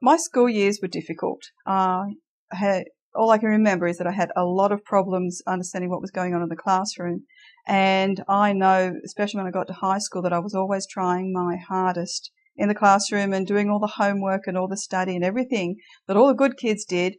My school years were difficult. All I can remember is that I had a lot of problems understanding what was going on in the classroom. And I know, especially when I got to high school, that I was always trying my hardest in the classroom and doing all the homework and all the study and everything that all the good kids did.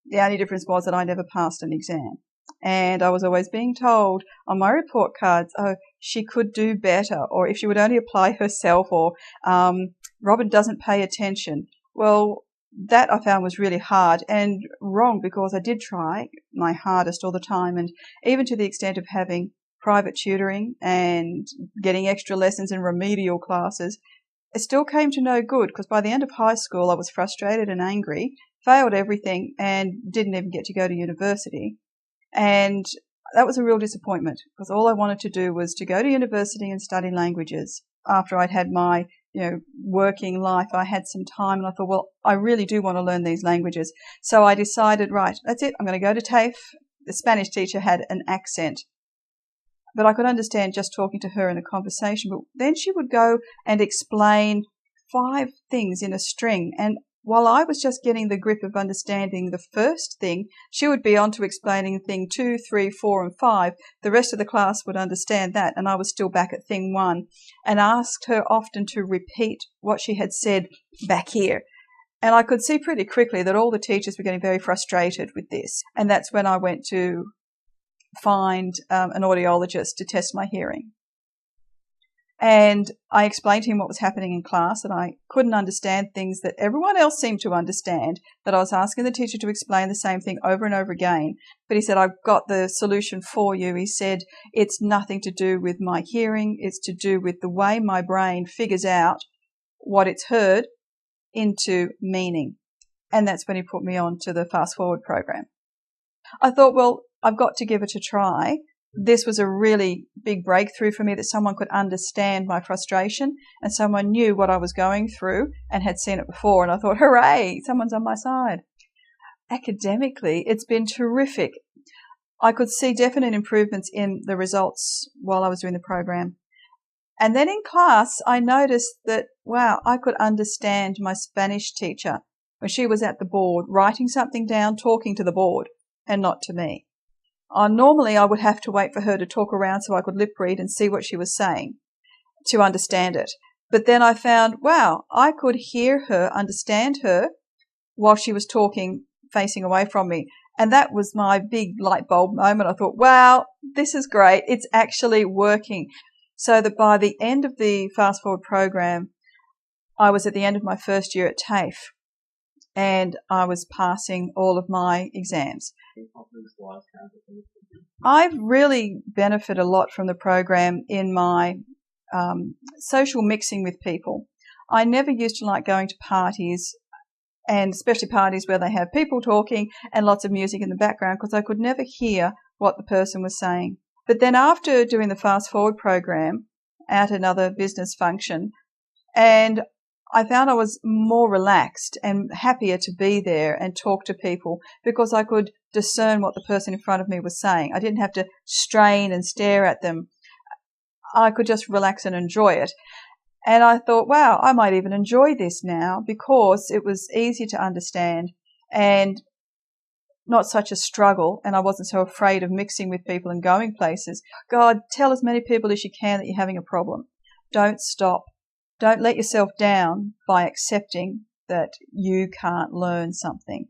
The only difference was that I never passed an exam. And I was always being told on my report cards, oh, she could do better, or if she would only apply herself, or Robyn doesn't pay attention. Well, that I found was really hard and wrong, because I did try my hardest all the time, and even to the extent of having private tutoring and getting extra lessons in remedial classes. It still came to no good, because by the end of high school I was frustrated and angry, failed everything, and didn't even get to go to university. And that was a real disappointment, because all I wanted to do was to go to university and study languages. After I'd had my working life, I had some time, and I thought, well, I really do want to learn these languages. So I decided, right, that's it, I'm going to go to TAFE. The Spanish teacher had an accent, but I could understand just talking to her in a conversation. But then she would go and explain 5 things in a string, and while I was just getting the grip of understanding the first thing, she would be on to explaining thing 2, 3, 4, and 5. The rest of the class would understand that, and I was still back at thing 1, and asked her often to repeat what she had said back here. And I could see pretty quickly that all the teachers were getting very frustrated with this. And that's when I went to find an audiologist to test my hearing. And I explained to him what was happening in class, and I couldn't understand things that everyone else seemed to understand, that I was asking the teacher to explain the same thing over and over again. But he said, I've got the solution for you. He said, it's nothing to do with my hearing. It's to do with the way my brain figures out what it's heard into meaning. And that's when he put me on to the Fast ForWord program. I thought, well, I've got to give it a try. This was a really big breakthrough for me, that someone could understand my frustration and someone knew what I was going through and had seen it before. And I thought, hooray, someone's on my side. Academically, it's been terrific. I could see definite improvements in the results while I was doing the program. And then in class, I noticed that, wow, I could understand my Spanish teacher when she was at the board, writing something down, talking to the board and not to me. Normally, I would have to wait for her to talk around so I could lip read and see what she was saying to understand it. But then I found, wow, I could hear her, understand her, while she was talking, facing away from me. And that was my big light bulb moment. I thought, wow, this is great. It's actually working. So that by the end of the Fast ForWord program, I was at the end of my first year at TAFE, and I was passing all of my exams. I've really benefited a lot from the program in my social mixing with people. I never used to like going to parties, and especially parties where they have people talking and lots of music in the background, because I could never hear what the person was saying. But then after doing the Fast ForWord program at another business function, and I found I was more relaxed and happier to be there and talk to people, because I could discern what the person in front of me was saying. I didn't have to strain and stare at them. I could just relax and enjoy it. And I thought, wow, I might even enjoy this now, because it was easy to understand and not such a struggle, and I wasn't so afraid of mixing with people and going places. God, tell as many people as you can that you're having a problem. Don't stop. Don't let yourself down by accepting that you can't learn something.